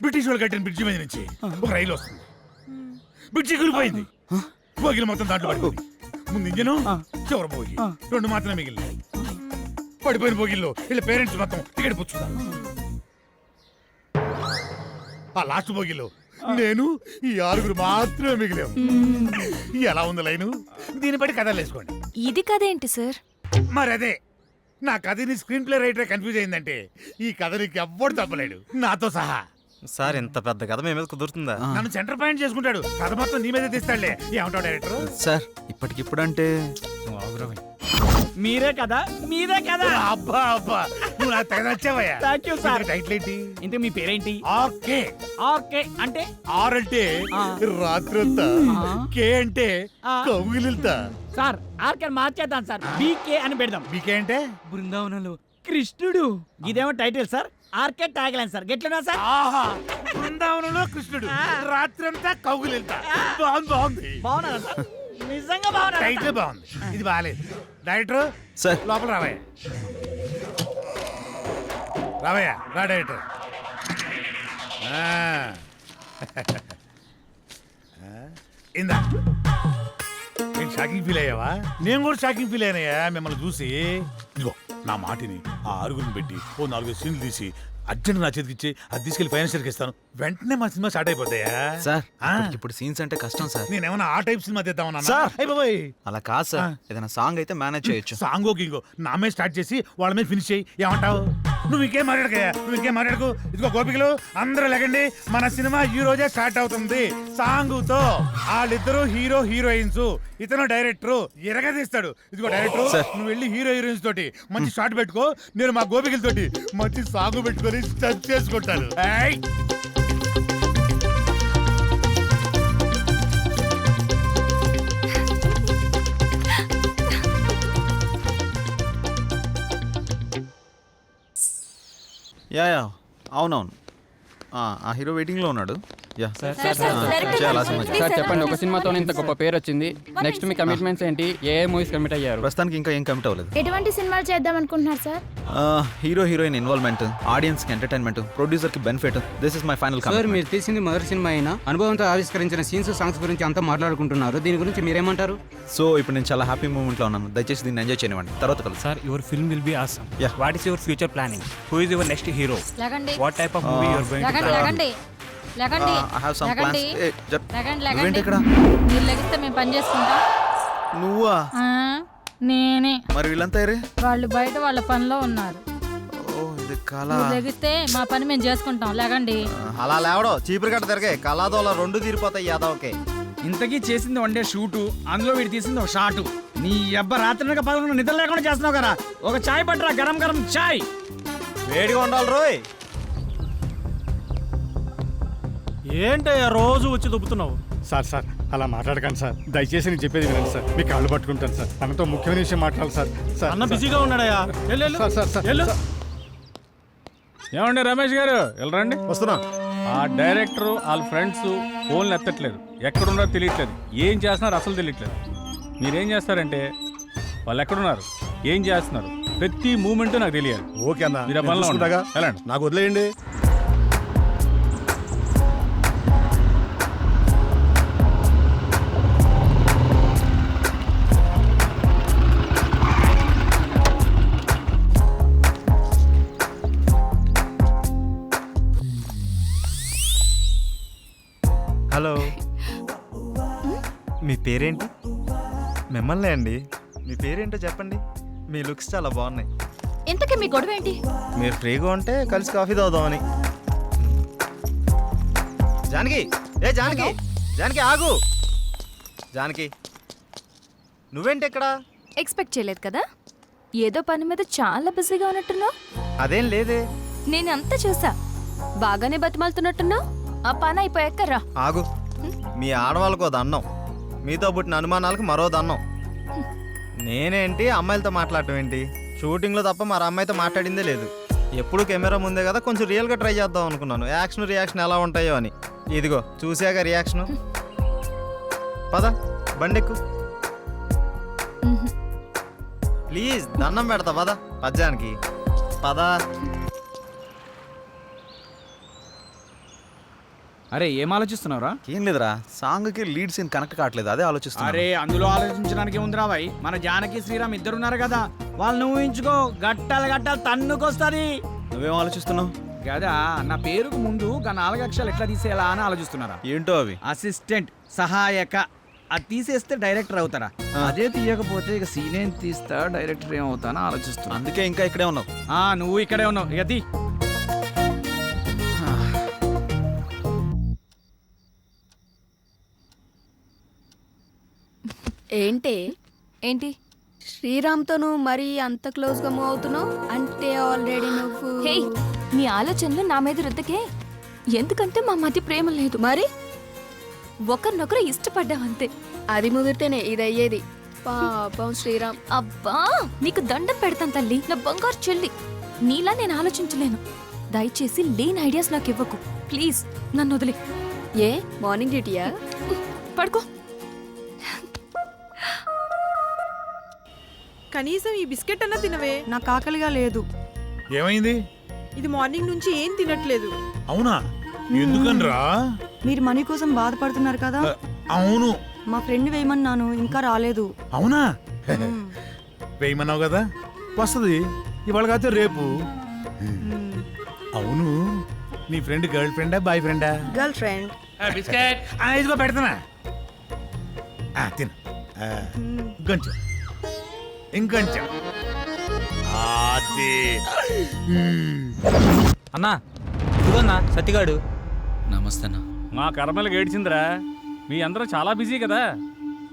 బ్రిటిష్ వాళ్ళు కట్టిన బ్రిడ్జి మీద నుంచి ఒక రైలు వస్తుంది. బ్రిడ్జి కూలిపోయింది, బోగిలు మొత్తం దాంట్లో పడిపోయింది. ముందు ఇంజను, చివరి బోగి, 2 మాత్రమే మిగిలినాయి. పడిపోయిన బోగిల్లో వీళ్ళ పేరెంట్స్ మొత్తం టికెట్ పుచ్చుతారు. ఆ లాస్ట్ బోగిలో నేను, ఈ 6 మాత్రమే మిగిలాము. ఎలా ఉంది లైను? దీన్ని బట్టి కథలు వేసుకోండి. ఇది కథ ఏంటి సార్? మరి అదే, నా కథని స్క్రీన్ ప్లే రైటర్ కన్ఫ్యూజ్ అయిందంటే ఈ కథ నీకు ఎవ్వడు తప్పలేడు, నాతో సహా. సార్, ఇంత పెద్ద కథ మీ మీద కుదురుతుందా? నన్ను సెంటర్ పాయింట్ చేసుకుంటాడు, కథ మొత్తం నీ మీదే తీస్తాడులే. ఏమంటావు డైరెక్టర్? సార్, ఇప్పటికిప్పుడంటే మీరే కదా, మీరే కదా. అబ్బా అబ్బా, నువ్వు నాకు తెగ నచ్చావయ్యా. Thank you sir. టైటిల్ ఏంటి? ఇంతకు మీ పేరేంటి? ఆర్కే. ఓకే అంటే? ఆర్ అంటే రాత్రంతా, కే అంటే కౌగిలిల్తా. సార్, ఆర్కే మార్చేద్దాం సార్, బీకే అని పెడదాం. బీకే అంటే బృందావనంలో కృష్ణుడు. ఇదేమో title sir, RK tagline sir. గెట్లున్నా సార్? ఆహా, బృందావనంలో కృష్ణుడు, రాత్రంతా కౌగిలిల్తా. బాగుంది బాగుంది. బాగున్నారా సార్? నిజంగా బాగున్నా. టైటిల్ బాగుంది, ఇది బాగాలేదు. డైరెక్టర్ సార్, లోపల రావయ్యా. రావయ్యా, రా డైరెక్టర్. ఇందా, నేను షాకింగ్ ఫీల్ అయ్యావా? నేను కూడా షాకింగ్ ఫీల్ అయినాయా మిమ్మల్ని చూసి. ఇదిగో నా మాటిని, ఆ 6 పెట్టి ఓ 4 సీన్లు తీసి అర్జెంట్ నా చేతికి ఇచ్చి అది తీసుకెళ్లి ఫైనాన్షియల్కి ఇస్తాను. వెంటనే మా సినిమా స్టార్ట్ అయిపోతాయా? సార్, ఇప్పుడు సీన్స్ అంటే కష్టం సార్. నేనేమన్నా ఆ టైప్ సినిమా తీద్దామన్నా? సార్, అయిపోయి అలా కాదు సార్, ఏదైనా సాంగ్ అయితే మేనేజ్ చేయొచ్చు. సాంగో గింగో నా మీద స్టార్ట్ చేసి వాళ్ళ మీద ఫినిష్ చేయి. ఏమంటావు? నువ్వు ఇంకేం మాట్లాడకయ్యా, నువ్వు ఇంకేం మాట్లాడకు. ఇదిగో గోపికలు అందరూ లెగండి, మన సినిమా ఈ రోజే స్టార్ట్ అవుతుంది. సాంగుతో వాళ్ళిద్దరు హీరో హీరోయిన్స్, ఇతను డైరెక్టర్ ఎరగదీస్తాడు. ఇదిగో డైరెక్టర్, నువ్వు వెళ్ళి హీరో హీరోయిన్స్ తోటి మంచి షాట్ పెట్టుకో, నేను మా గోపికలతోటి మంచి సాంగ్ పెట్టుకొని స్టచ్ చేసుకుంటాను. యా, అవునవును. ఆ హీరో వెయిటింగ్లో ఉన్నాడు. యా చేయాలా సినిమా సార్ చెప్పండి, ఒక సినిమాతో ఇంత గొప్ప పేరు వచ్చింది, నెక్స్ట్ మీ కమిట్మెంట్స్ ఏంటి? ఏ మూవీస్ కమిట్ అయ్యారు? ప్రస్తుతానికి ఇంకా ఏం కమిట్ అవ్వలేదు. ఎటువంటి సినిమాలు చేద్దాం అనుకుంటున్నారు sir? Hero heroine involvement, audience కి ఎంటర్టైన్మెంట్, ప్రొడ్యూసర్ కి benefit, this is my final sir మీరు తీసింది మొదటి సినిమా అయినా అనుభవంతో ఆవిష్కరించిన సీన్స్ సాంగ్స్ గురించి అంతా మాట్లాడుకుంటున్నారు, దీని గురించి మీరేమంటారు? సో ఇప్పుడు నేను చాలా హ్యాపీ మూమెంట్ లో ఉన్నాను, దయచేసి దీన్ని ఎంజాయ్ చేయనివ్వండి, తర్వాత కలుసు. Sir your film will be awesome. Yeah. What is your future planning? Who is your next hero? లగండి what type of movie your going to plan? లగండి ఐ హావ్ సమ్ ప్లాన్స్. లగండి ఇక్కడ మీరు లెగిస్తే మేము పని చేసుకుంటాం. నువ్వా? నేనే. మరి వీళ్ళంతా ఏరే? వాళ్ళు బయట వాళ్ళ పనిలో ఉన్నారు. ఓ ఇది కళ. లెగిస్తే మా పని మేము చేసుకుంటాం. లగండి. అలా లేవడో చీపురు కట్ట తిరగే కళాదోళ రెండు తీరిపోతాయి యాదవ్కే. ఇంతకీ చేసింది వన్ డే షూటు, అందులో వీడు తీసింది ఒక షాటు. నీ అబ్బ రాత్రి 11 నిద్ర లేకుండా చేస్తున్నావు కదా, ఒక చాయ్ పట్టరా, గరం గరం చాయ్. వేడిగా ఉండాలి రోయ్. ఏంటయ్యా రోజు వచ్చి దుబ్బుతున్నావు? సార్ సార్ అలా మాట్లాడకండి సార్, దయచేసి నేను చెప్పేది వినండి సార్, మీ కాళ్ళు పట్టుకుంటాను సార్, తనతో ముఖ్యమైన విషయం మాట్లాడాలి సార్. సార్ అన్న బిజీగా ఉన్నాడయ్యా. సార్ సార్ సార్ ఏమండి రమేష్ గారు, వెళ్ళరండి. వస్తున్నా. ఆ డైరెక్టర్ వాళ్ళ ఫ్రెండ్స్ ఫోన్లు ఎత్తట్లేదు, ఎక్కడున్నారో తెలియట్లేదు, ఏం చేస్తున్నారు అసలు తెలియట్లేదు. మీరేం చేస్తారంటే వాళ్ళు ఎక్కడున్నారు, ఏం చేస్తున్నారు, ప్రతి మూమెంట్ నాకు తెలియాలి. ఓకే అన్న, మీరు ఆ పనిలో ఉండండి. వెళ్ళండి. నాకు వదిలేయండి. హలో, మీ పేరేంటి? మిమ్మల్ని అండి. మీ పేరేంటో చెప్పండి, మీ లుక్స్ చాలా బాగున్నాయి. ఇంతకీ మీ గొడవ ఏంటి? మీరు ఫ్రీగా ఉంటే కలిసి కాఫీ తాగుదామని. జానకి, ఏ జానకి, జానకి ఆగు. జానకి నువ్వేంటి ఇక్కడ? ఎక్స్పెక్ట్ చేయలేదు కదా, ఏదో పని మీద చాలా బిజీగా ఉన్నట్టున్నావు. అదేం లేదే. నేను అంతా చూసా, బాగానే బతిమాలుతున్నట్టున్నావు. ఆ పని అయిపోయాక రా. ఆగు, మీ ఆడవాళ్ళకు ఓ దండం, మీతో పుట్టిన అనుమానాలకు మరో దండం. నేనేంటి అమ్మాయిలతో మాట్లాడటం ఏంటి? షూటింగ్లో తప్ప మరి అమ్మాయితో మాట్లాడిందే లేదు. ఎప్పుడు కెమెరా ముందే కదా, కొంచెం రియల్గా ట్రై చేద్దాం అనుకున్నాను. యాక్షన్ రియాక్షన్ ఎలా ఉంటాయో అని. ఇదిగో చూసాక రియాక్షను. పద బండెక్కు ప్లీజ్, దండం పెడతా పద. పద్యానికి పద. అరే ఏం ఆలోచిస్తున్నావురా? ఏం లేదురా, సాంగ్ కి లీడ్ సీన్ కనెక్ట్ కావట్లేదు, అదే ఆలోచిస్తున్నా. అరే అందులో ఆలోచించడానికి ఉందిరా భాయ్, మన జానకి శ్రీరామ్ ఇద్దరున్నారు కదా, వాళ్ళని ఊహించుకో, గట్టాలు గట్టాలు తన్నుకొస్తుంది. నువ్వేం ఆలోచిస్తున్నావు? కదా నా పేరుకు ముందు 4 అక్షరాలు ఎట్లా తీసేయాలా అని ఆలోచిస్తున్నారా? ఏంటో అవి? అసిస్టెంట్, సహాయక. అది తీసేస్తే డైరెక్టర్ అవుతారా, అదే తీయకపోతే ఇక సీన్ ఏం తీస్తా, డైరెక్టర్ ఏమవుతానో ఆలోచిస్తున్నా. అందుకే ఇంకా ఇక్కడే ఉన్నావు. నువ్వు ఇక్కడే ఉన్నావు, ఇక తీ. ఏంటి శ్రీరామ్తో నువ్వు మరీ అంత క్లోజ్గా మూవ్ అవుతున్నావు అంటే ఆల్రెడీ నువ్వు. హే, నీ ఆలోచనలు నా మీద రుద్దకే. ఎందుకంటే మా మధ్య ప్రేమ లేదు, మరి ఒకరినొకరు ఇష్టపడ్డామంతే. అది ముదిరితేనే ఇది అయ్యేది. పాపం శ్రీరామ్. అబ్బా, నీకు దండం పెడతాను తల్లి, నా బంగారు చెల్లి. నీలా నేను ఆలోచించలేను. దయచేసి లేని ఐడియాస్ నాకు ఇవ్వకు ప్లీజ్. నన్ను వదిలే. ఏ మార్నింగ్ డ్యూటీయా? పడుకో. కనీసం ఈ బిస్కెట్ అన్నా తినవే. నాకు ఆకలిగా లేదు. ఏమైంది? ఇది మార్నింగ్ నుంచి ఏం తినట్లేదు. అవునా, ఎందుకనరా? మీరు మనీ కోసం బాధపడుతున్నారు కదా. అవును. మా ఫ్రెండ్ వేయమన్నాను, ఇంకా రాలేదు. అవునా, వేయమన్నావు కదా, వస్తుంది ఇవాళ కాదు రేపు. అవును, నీ ఫ్రెండ్ గర్ల్ ఫ్రెండా బాయ్ ఫ్రెండా? Girl friend. బిస్కెట్ ఇదిగో పెడతానా, తిను. ఇంకొంచెం ఇంకొంచెం. అన్నా, ఇదిగోన్నా సత్తిగాడు. నమస్తే అన్న. మా కర్మలకు ఏడ్చిందిరా, మీ అందరూ చాలా బిజీ కదా,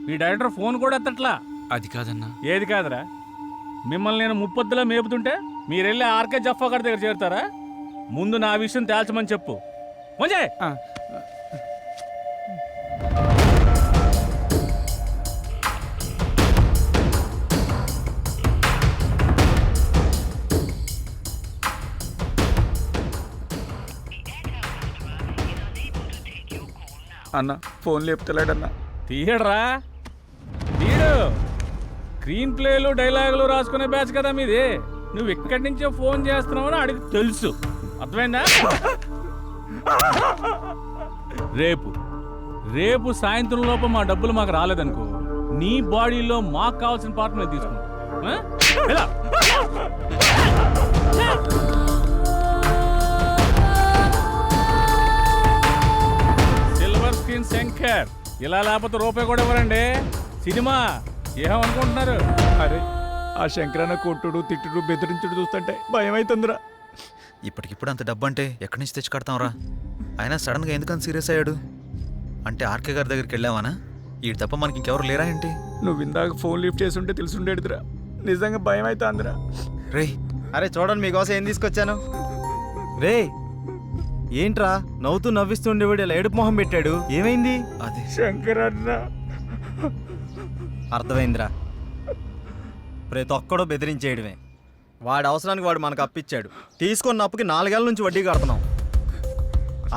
మీ డైరెక్టర్ ఫోన్ కూడా ఎత్తట్లా. అది కాదన్నా. ఏది కాదురా, మిమ్మల్ని నేను ముప్పొద్దులా మేపుతుంటే మీరెళ్ళి ఆర్కే జఫా గారి దగ్గర చేరుతారా? ముందు నా విషయం తేల్చమని చెప్పు. మంచి అన్న ఫోన్ లేపుతలేడన్నా. తీయడరా తీయడు. స్క్రీన్ ప్లేలు డైలాగులు రాసుకునే బ్యాచ్ కదా మీది. నువ్వు ఇక్కడి నుంచే ఫోన్ చేస్తున్నావని అడిగి తెలుసు. అర్థమైందా? రేపు సాయంత్రం లోపు మా డబ్బులు మాకు రాలేదనుకో, నీ బాడీలో మాకు కావాల్సిన పార్ట్ మేము తీసుకుంటాం. సిల్వర్ స్క్రీన్ శంకర్ ఇలా లేకపోతే రూపాయి కూడా ఇవ్వరండి. సినిమా ఏమనుకుంటున్నారు? అరే ఆ శంకరన్న కొట్టుడు తిట్టుడు బెదిరించుడు చూస్తుంటే భయం అవుతుందిరా. ఇప్పటికిప్పుడు అంత డబ్బు అంటే ఎక్కడి నుంచి తెచ్చి కడతాంరా? ఆయన సడన్గా ఎందుకని సీరియస్ అయ్యాడు? అంటే ఆర్కే గారి దగ్గరికి వెళ్ళావానా? ఈ తప్ప మనకి ఇంకెవరు లేరా ఏంటి? నువ్వు ఇందాక ఫోన్ లిఫ్ట్ చేసి ఉంటే తెలుసుండేదిరా. నిజంగా భయం అవుతుందిరా. రే అరే చూడండి మీకోసం ఏం తీసుకొచ్చాను. రే ఏంట్రా నవ్వుతూ నవ్విస్తుండేవాడు ఇలా ఏడుపు మొహం పెట్టాడు, ఏమైంది? అది శంకరన్న అర్థమైందిరా, ప్రతి ఒక్కడో బెదిరించేయడమే. వాడి అవసరానికి వాడు మనకు అప్పిచ్చాడు. తీసుకున్న అప్పుకి 4 ఏళ్ళ నుంచి వడ్డీ కడుతున్నాం.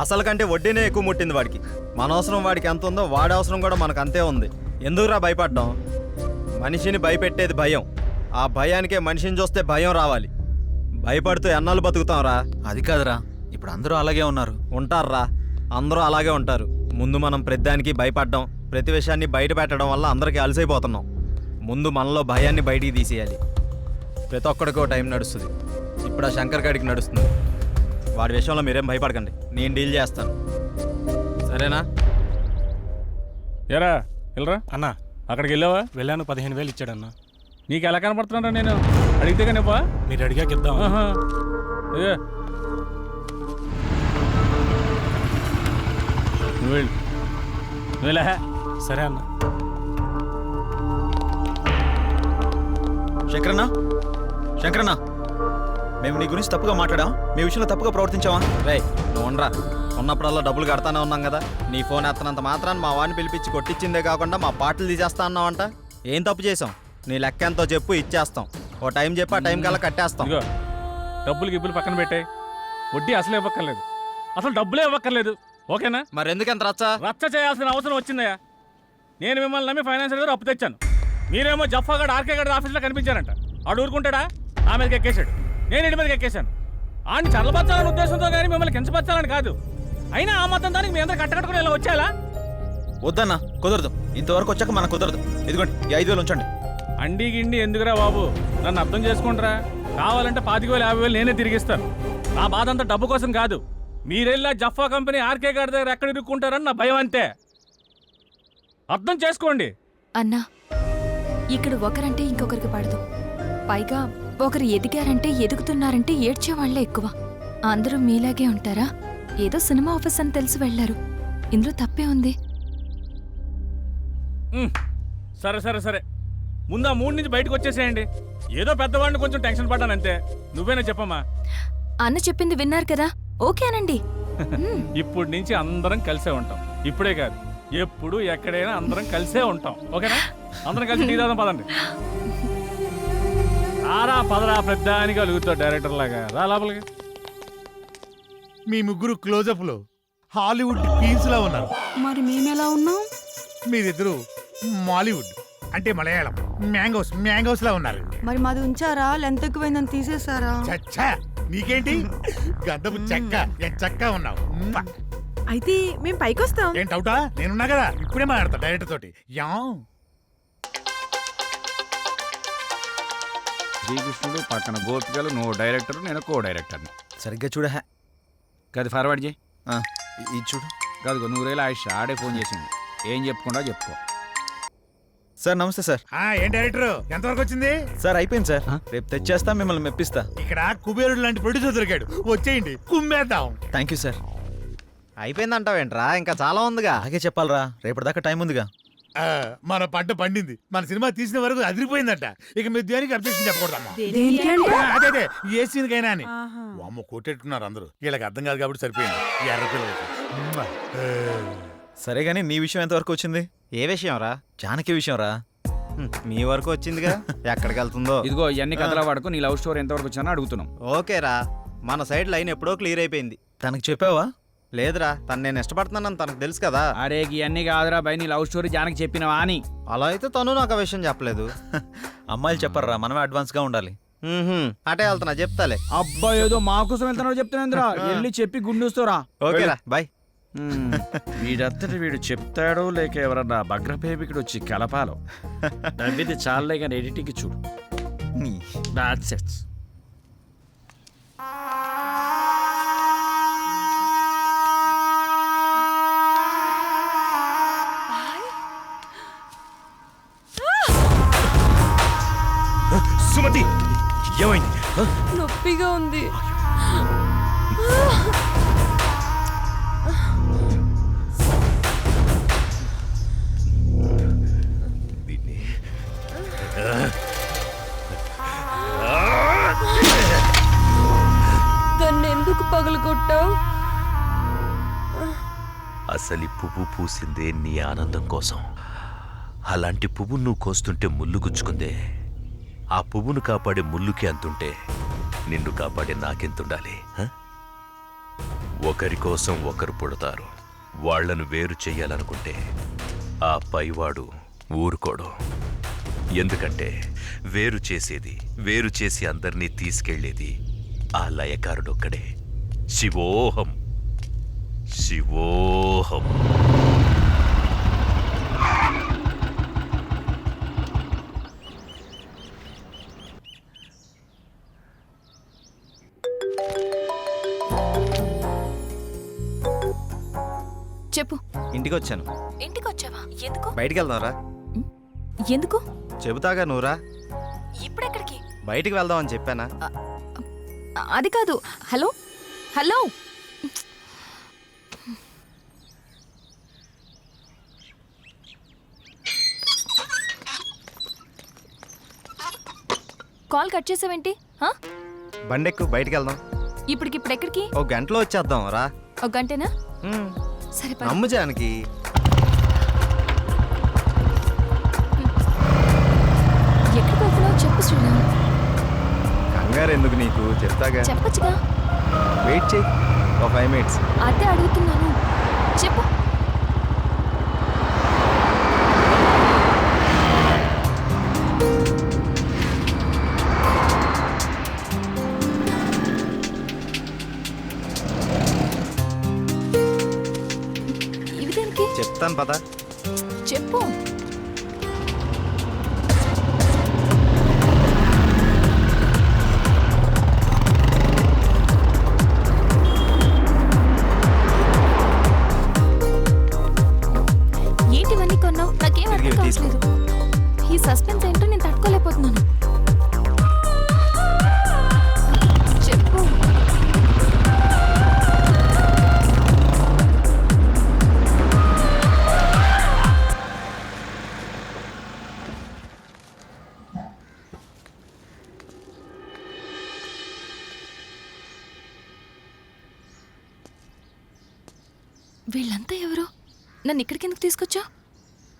అసలు కంటే వడ్డీనే ఎక్కువ ముట్టింది వాడికి. మన అవసరం వాడికి ఎంత ఉందో వాడి అవసరం కూడా మనకు అంతే ఉంది. ఎందుకురా భయపడ్డాం? మనిషిని భయపెట్టేది భయం. ఆ భయానికే మనిషిని చూస్తే భయం రావాలి. భయపడుతూ ఎన్నాళ్ళు బతుకుతాంరా? అది కాదురా, ఇప్పుడు అందరూ అలాగే ఉన్నారు. ఉంటారా, అందరూ అలాగే ఉంటారు. ముందు మనం ప్రతిదానికి భయపడ్డాం, ప్రతి విషయాన్ని బయట పెట్టడం వల్ల అందరికీ అలసైపోతున్నాం. ముందు మనలో భయాన్ని బయటికి తీసేయాలి. ప్రతి ఒక్కడికో టైం నడుస్తుంది. ఇప్పుడు ఆ శంకర్ గాడికి నడుస్తుంది. వాడి విషయంలో మీరేం భయపడకండి, నేను డీల్ చేస్తాను. సరేనా? ఎరా వెళ్ళరా అన్న అక్కడికి వెళ్ళావా? వెళ్ళాను, 15,000 ఇచ్చాడన్న. నీకు ఎలా కనపడుతున్నారా? నేను అడిగితే కనిపా. మీరు అడిగాక ఇద్దాం. నువ్వు వెళ్ళు, నువ్వులే. సరే అన్న. శంకరన్న, శంకరన్న, మేము నీ గురించి తప్పుగా మాట్లాడాం, మీ విషయంలో తప్పుగా ప్రవర్తించావా? రేయ్ నువ్వు ఉండరా. ఉన్నప్పుడల్లా డబ్బులు కడతానే ఉన్నాం కదా. నీ ఫోన్ ఎత్తనంత మాత్రాన్ని మా వాడిని పిలిపించి కొట్టించిందే కాకుండా మా పాటలు తీసేస్తా అన్నావంట. ఏం తప్పు చేసాం? నీ లెక్క ఎంతో చెప్పు, ఇచ్చేస్తాం. ఓ టైం చెప్పి ఆ టైం కల్లా కట్టేస్తాం. ఇదిగో డబ్బులు గిబ్బులు పక్కన పెట్టాయి. వడ్డీ అసలు ఇవ్వక్కర్లేదు, అసలు డబ్బులే ఇవ్వక్కర్లేదు. ఓకేనా? మరి ఎందుకంత రచ్చ? రచ్చ చేయాల్సిన అవసరం వచ్చిందయ్యా. నేను మిమ్మల్ని నమ్మి ఫైనాన్షియల్ గారు అప్పు తెచ్చాను. మీరేమో జఫాగాడు ఆర్కే గారి ఆఫీస్లో కనిపించారంట. ఆడు ఊరుకుంటాడా? ఆ మీదకి ఎక్కేశాడు, నేను ఇంటి మీదకి ఎక్కేశాను. ఆయన చల్లబచ్చాలని ఉద్దేశంతో కానీ మిమ్మల్ని కించపరచాలని కాదు. అయినా ఆ మొత్తం దానికి మీ అందరూ కట్టకట్టుకుని ఇలా వచ్చేలా? వద్దన్నా, కుదరదు. ఇంతవరకు వచ్చాక మనకు కుదరదు. ఇదిగోండి ఈ 5,000 ఉంచండి. అండి గిండి ఎందుకురా బాబు? నన్ను అర్థం చేసుకుంటారా? కావాలంటే 25,000 50,000 నేనే తిరిగిస్తాను. నా బాధ అంతా డబ్బు కోసం కాదు. మీరెళ్ళా జఫా కంపెనీ ఆర్కే గారి దగ్గర ఎక్కడ ఇరుక్కుంటారని నా భయం అంతే. అర్థం చేసుకోండి. అన్నా, ఇక్కడ ఒకరంటే ఇంకొకరికి పడదు. పైగా ఒకరు ఎదిగారంటే ఎదుగుతున్నారంటే ఏడ్చేవాళ్లే ఎక్కువ. అందరూ మీలాగే ఉంటారా? ఏదో సినిమా ఆఫీస్ అని తెలిసి వెళ్లారు. ఇందులో తప్పే ఉంది. సరే సరే సరే, ముందు ఆ 3 నుంచి బయటకు వచ్చేసేయండి. ఏదో పెద్దవాడిని కొంచెం టెన్షన్ పడ్డానంతే. నువ్వేనా చెప్పమ్మా? అన్న చెప్పింది విన్నారు కదా, ఓకేనండి. ఇప్పటి నుంచి అందరం కలిసే ఉంటాం. ఇప్పుడే కాదు, ఎప్పుడు ఎక్కడైనా అందరం కలిసే ఉంటాం. ఓకేనా? అందరం కలిసి టీ తాగుదాం, పదండి. రారా పదరా, పెద్దానికి అలుగుతావు డైరెక్టర్ లాగా. రా లోపలికి. మీ ముగ్గురు క్లోజప్ లో హాలీవుడ్ క్వీన్స్ లా ఉన్నారు. మరి మేమెలా ఉన్నాం? మీరిద్దరు మాలీవుడ్ అంటే మలయాళం మ్యాంగోస్ లా ఉన్నారు. మరి మాది ఉంచారా? లెంత్ ఎక్కువైందని తీసేసారా? చచ్చా, నీకేంటి గద్దపు చెక్క చక్క ఉన్నావు. అయితే మేము పైకి వస్తాం. ఏంటి అవుటా? నేనున్నా కదా, ఇప్పుడే మాట్లాడతా డైరెక్టర్ తోటి. యా శ్రీకృష్ణుడు పక్కన గోపికలు, నువ్వు డైరెక్టర్, నేను కో డైరెక్టర్ని. సరిగ్గా చూడ. కాదు ఫార్వర్డ్ చేయి. ఇది చూడు. కాదు 100,000 ఆయుష్ ఆడే ఫోన్ చేసింది. ఏం చెప్పుకుంటా చెప్పుకో. సార్ నమస్తే సార్. ఏం డైరెక్టర్ ఎంతవరకు వచ్చింది? సార్ అయిపోయింది సార్, రేపు తెచ్చేస్తా, మిమ్మల్ని మెప్పిస్తా. ఇక్కడ కుబేరుడు లాంటి ప్రొడ్యూసర్ దొరికాడు, వచ్చేయండి కుమ్మేద్దాం. Thank you sir. అయిపోయిందంటావేంట్రా? ఇంకా చాలా ఉందిగా. అలాగే చెప్పాలరా, రేపటిదాకా టైం ఉందిగా. మన పంట పండింది, మన సినిమా తీసిన వరకు అదిరిపోయిందట. ఇక మీరు దేనికి అబ్జెక్షన్ చెప్పకూడదమ్మా. అదే ఏ సీన్కైనా అని. అమ్మ కొట్టేట్టుకున్నారు అందరూ. వీళ్ళకి అర్థం కాదు కాబట్టి సరిపోయింది. ఎర్ర పిల్లలకి. సరే గానీ నీ విషయం ఎంతవరకు వచ్చింది? ఏ విషయం రా? జానకి విషయం రా. మీ వరకు వచ్చిందిగా, ఎక్కడికి వెళ్తుందో. ఇదిగో ఇవన్నీ కథల వాడుకో. నీ లవ్ స్టోరీ ఎంతవరకు వచ్చానో అడుగుతున్నాం. ఓకేరా, మన సైడ్ లైన్ ఎప్పుడో క్లియర్ అయిపోయింది. తనకి చెప్పావా? లేదురా తను నేను ఇష్టపడుతున్నానని తనకు తెలుసు కదా. అరే ఇవన్నీ కాదురా బై, నీ లవ్ స్టోరీ జానకి చెప్పినవా అని. అలా అయితే తను నాకు ఆ విషయం చెప్పలేదు. అమ్మాయిలు చెప్పర్రా, మనమే అడ్వాన్స్గా ఉండాలి. అటే వెళ్తున్నా, చెప్తాలే. అబ్బా ఏదో మా కోసం వెళ్తున్నావు చెప్తున్నాంద్రా, వెళ్ళి చెప్పి గుండూస్తోరా. ఓకేరా బాయ్. వీడంతటి వీడు చెప్తాడో లేక ఎవరన్నా భగ్రపేమికుడు వచ్చి కలపాలో. నవ్వింది చాలే కానీ ఎడిటింగ్ చూడు. That's it. సుమతి ఏమైంది? నొప్పిగా ఉంది. దాన్నెందుకు పగలగొట్టావు? అసలు ఈ పువ్వు పూసిందే నీ ఆనందం కోసం. అలాంటి పువ్వు నువ్వు కోస్తుంటే ముళ్ళు గుచ్చుకుందే. ఆ పువ్వును కాపాడే ముళ్ళుకి అంతుంటే నిన్ను కాపాడే నాకెంతుండాలి? ఒకరి కోసం ఒకరు పుడతారు. వాళ్లను వేరు చెయ్యాలనుకుంటే ఆ పైవాడు ఊరుకోడు. ఎందుకంటే వేరు చేసేది, వేరు చేసి అందరినీ తీసుకెళ్లేది ఆ లయకారుడొక్కడే. శివోహం శివోహం. చెప్పు. ఇంటికి వచ్చాను. ఇంటికి వచ్చావా? ఎందుకు? బయటికి వెళ్దాంరా. ఎందుకు? చెబుతాగా నువ్వురా. ఇప్పుడెక్కడికి? బయటికి వెళ్దాం అని చెప్పానా? అది కాదు. హలో హలో, కాల్ కట్ చేసావేంటి? బండెక్కు, బయటికి వెళ్దాం. ఇప్పటికిప్పుడు ఎక్కడికి? ఒక గంటలో వచ్చేద్దాం రా. ఒక గంటేనా? సరే పద. నమ్ము జానకి. ఎక్కడికి వెళ్తున్నావు చెప్పు శ్రీరామ్. కంగారు ఎందుకు నీకు, చెప్తాగా. చెప్పచ్చుగా. వెయిట్ చేయి ఒక 5 minutes. అదే అడుగుతున్నాను, చెప్పు. ఇవి దేనికి? చెప్తాను పద. చెప్పు. ఏంటివన్నీ కొన్నావు? నాకేం అర్థం కావట్లేదు. ఈ సస్పెన్స్ ఏంటో నేను తట్టుకోలేకపోతున్నాను. చెప్పు. వీళ్ళంతా ఎవరు? నన్ను ఇక్కడికి ఎందుకు తీసుకొచ్చా?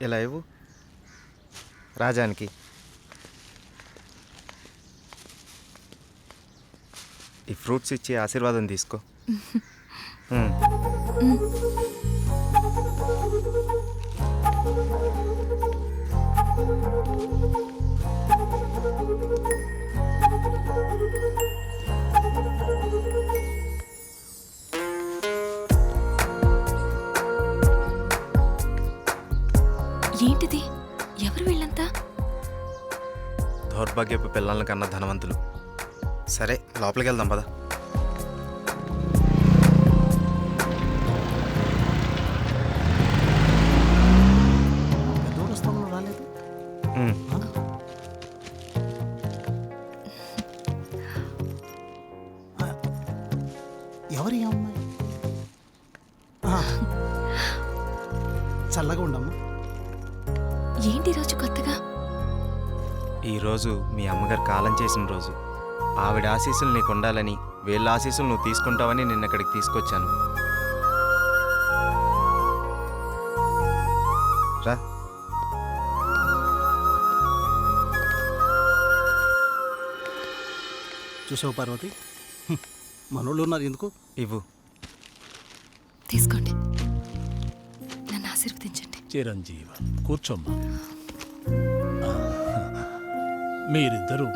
ఇలా ఇవ్వు రాజానికి. ఈ ఫ్రూట్స్ ఇచ్చి ఆశీర్వాదం తీసుకో. ఏంటిది? ఎవరు వీళ్ళంతా? దౌర్భాగ్యపు పిల్లల కన్నా ధనవంతులు. సరే లోపలికి వెళ్దాం పద. ఎవరి అమ్మాయి? చల్లగా ఉండమ్మా. ఏంటి రోజు కొత్తగా? ఈరోజు మీ అమ్మగారు కాలం చేసిన రోజు. ఆవిడ ఆశీస్సులు నీకు ఉండాలని, వీళ్ళ ఆశీస్సులు నువ్వు తీసుకుంటావని నిన్న ఇక్కడికి తీసుకొచ్చాను. రా. చూసావు పార్వతి, మనోళ్ళు ఉన్నారు ఎందుకు? ఇవ్వు. తీసుకోండి, నన్ను ఆశీర్వదించండి. చిరంజీవ కూర్చోమ్మా. మీరిద్దరూ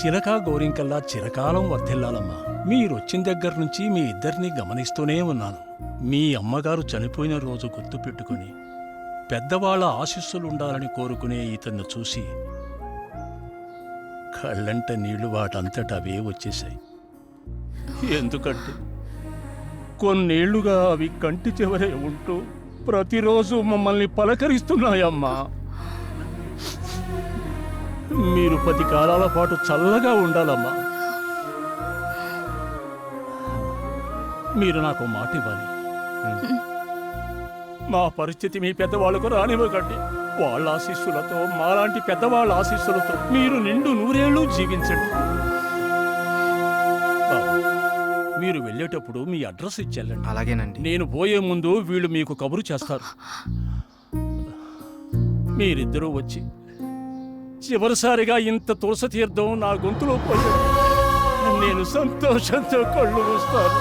చిలకా గోరింకల్లా చిరకాలం వర్ధిల్లాలమ్మా. మీరొచ్చిన దగ్గర నుంచి మీ ఇద్దరిని గమనిస్తూనే ఉన్నాను. మీ అమ్మగారు చనిపోయిన రోజు గుర్తు పెట్టుకుని పెద్దవాళ్ల ఆశీస్సులుండాలని కోరుకునే ఇతన్ని చూసి కళ్ళంట నీళ్లు వాటంతట అవే వచ్చేశాయి. ఎందుకంటే కొన్నేళ్లుగా అవి కంటి చివరే ఉంటూ ప్రతిరోజు మమ్మల్ని పలకరిస్తున్నాయమ్మా. మీరు 10 కాలాల పాటు చల్లగా ఉండాలమ్మా. మీరు నాకు మాట ఇవ్వాలి. మా పరిస్థితి మీ పెద్దవాళ్ళకు రానివ్వకండి. వాళ్ళ ఆశీస్సులతో, మాలాంటి పెద్దవాళ్ళ ఆశీస్సులతో మీరు నిండు 100 ఏళ్ళు జీవించండి. బాబు, మీరు వెళ్ళేటప్పుడు మీ అడ్రస్ ఇచ్చెళ్ళండి. అలాగేనండి. నేను పోయే ముందు వీళ్ళు మీకు కబురు చేస్తారు. మీరిద్దరూ వచ్చి చివరిసారిగా ఇంత తులసి తీర్థం నా గొంతులో పోయాడు. నేను సంతోషంతో కళ్ళు మూస్తాను.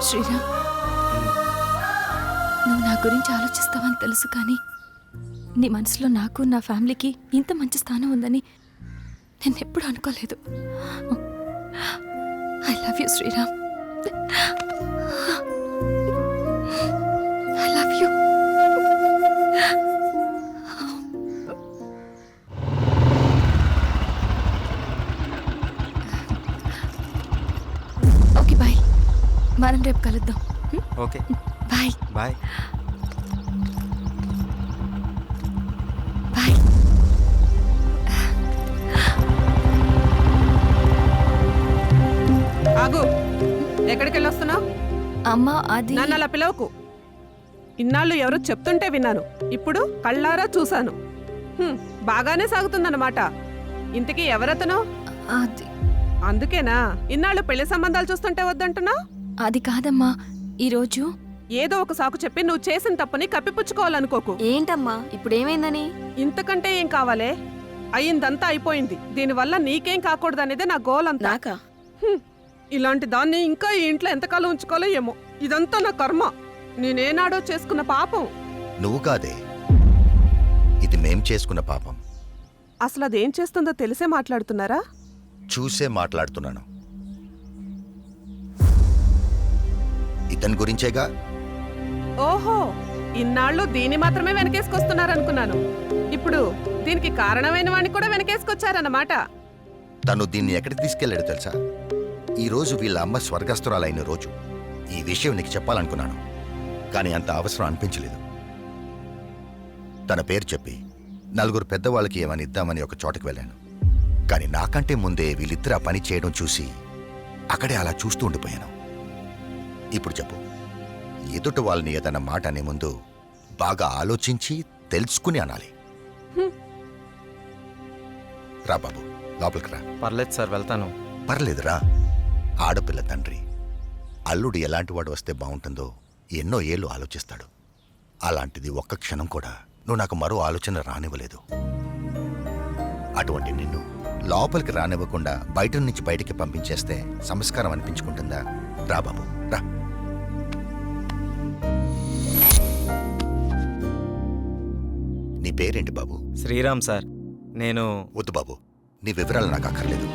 శ్రీరామ్, నువ్వు నా గురించి ఆలోచిస్తావని తెలుసు, కానీ నీ మనసులో నాకు, నా ఫ్యామిలీకి ఇంత మంచి స్థానం ఉందని నేను ఎప్పుడు అనుకోలేదు. I love you Sriram. I love you. Okay bye, మనం రేపు కలుద్దాం. Okay bye. బాయ్. బాయ్. ఆగు, ఎక్కడికి వెళ్ళొస్తున్నావు? అమ్మా, అది నన్ను అలా పిలవకు. ఇన్నాళ్ళు ఎవరో చెప్తుంటే విన్నాను, ఇప్పుడు కళ్ళారా చూశాను. బాగానే సాగుతుందన్నమాట. ఇంతకీ ఎవరతను? అది అందుకేనా ఇన్నాళ్ళు పెళ్లి సంబంధాలు చూస్తుంటే వద్దంటున్నావు? అది కాదమ్మా, ఈరోజు ఏదో ఒక సాకు చెప్పి నువ్వు చేసిన తప్పుని కప్పిపుచ్చుకోవాలనుకోకు. ఏంటమ్మా ఇప్పుడు ఏమైందని? ఇంతకంటే ఏం కావాలే? అయిందంతా అయిపోయింది. దీనివల్ల నీకేం కాకూడదనేదే నా గోల్ అంతా. నాకా? ఇలాంటి దాన్ని ఇంకా ఈ ఇంట్లో ఎంతకాలం ఉంచుకోవాలో ఏమో. ఇదంతా నా కర్మ, నేనేనాడో చేసుకున్న పాపం. నువ్వు కాదే, ఇది మేం చేసుకున్న పాపం. అసలు అదేం చేస్తుందో తెలిసే మాట్లాడుతున్నారా? చూసే మాట్లాడుతున్నాను. ఇతని గురించేగా. ఓహో, ఇన్నాళ్ళు దీన్ని మాత్రమే వెనకేసుకొస్తున్నారనుకున్నాను. ఇప్పుడు దీనికి కారణమైన వాడిని కూడా వెనకేసుకొచ్చారన్నమాట. తను దీన్ని ఎక్కడికి తీసుకెళ్ళాడు తెలుసా? ఈ రోజు వీళ్ళ అమ్మ స్వర్గస్థురాలైన రోజు. ఈ విషయం నీకు చెప్పాలనుకున్నాను, కానీ అంత అవసరం అనిపించలేదు. తన పేరు చెప్పి 4 పెద్దవాళ్ళకి ఏమని ఇద్దామని ఒక చోటకి వెళ్ళాను. కానీ నాకంటే ముందే వీళ్ళిద్దరు ఆ పని చేయడం చూసి అక్కడే అలా చూస్తూ ఉండిపోయాను. ఇప్పుడు చెప్పు, ఎదుటి వాళ్ళని ఏదన్నా మాట అనే ముందు బాగా ఆలోచించి తెలుసుకుని అనాలి. రా బాబు, లోపలికి రా. పర్లేదు సార్, వెళ్తాను. పర్లేదురా. ఆడపిల్ల తండ్రి, అల్లుడు ఎలాంటి వాడు వస్తే బాగుంటుందో ఎన్నో ఏళ్ళు ఆలోచిస్తాడు. అలాంటిది ఒక్క క్షణం కూడా నువ్వు నాకు మరో ఆలోచన రానివ్వలేదు. అటువంటి నిన్ను లోపలికి రానివ్వకుండా బయట నుంచి బయటికి పంపించేస్తే సంస్కారం అనిపించుకుంటుందా? రా బాబు, రా. నీ పేరేంటి బాబు? శ్రీరామ్ సార్. నేను వద్దు బాబు, నీ వివరాలు నాకు అక్కర్లేదు.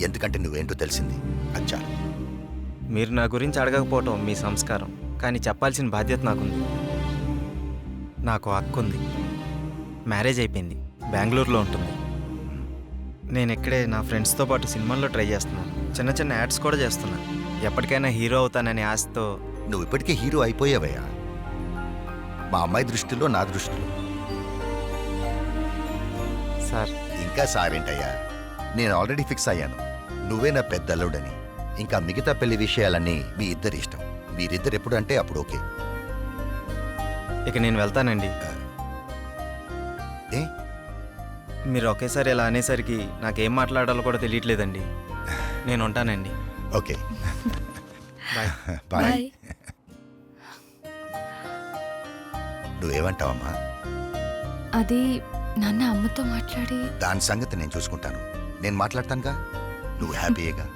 ఎందుకంటే నువ్వేంటో తెలిసింది, అది చాలు. మీరు నా గురించి అడగకపోవటం మీ సంస్కారం, కానీ చెప్పాల్సిన బాధ్యత నాకుంది. నాకు హక్కుంది. మ్యారేజ్ అయిపోయింది, బెంగళూరులో ఉంటుంది. నేను ఇక్కడే నా ఫ్రెండ్స్తో పాటు సినిమాల్లో ట్రై చేస్తున్నాను. చిన్న చిన్న యాడ్స్ కూడా చేస్తున్నాను. ఎప్పటికైనా హీరో అవుతాననే ఆశతో. నువ్వు ఇప్పటికే హీరో అయిపోయావయ్యా, మా అమ్మాయి దృష్టిలో, నా దృష్టిలో. సార్, ఇంకా సారేంటయ్యా, నేను ఆల్రెడీ ఫిక్స్ అయ్యాను. నువ్వే నా పెద్ద అల్లుడని. ఇంకా మిగతా పెళ్లి విషయాలన్నీ మీ ఇద్దరి ఇష్టం. మీరిద్దరు ఎప్పుడు అంటే అప్పుడు ఓకే. ఇక నేను వెళ్తానండి. ఏ, మీరు ఒకేసారి ఇలా అనేసరికి నాకేం మాట్లాడాలో కూడా తెలియట్లేదండి. నేను ఉంటానండి. Okay, bye. బాయ్. నువ్వేమంటావమ్మా? అది నాన్న అమ్మతో మాట్లాడి దాని సంగతి నేను చూసుకుంటాను. నేను మాట్లాడతానుగా, నువ్వు హ్యాపీయేగా.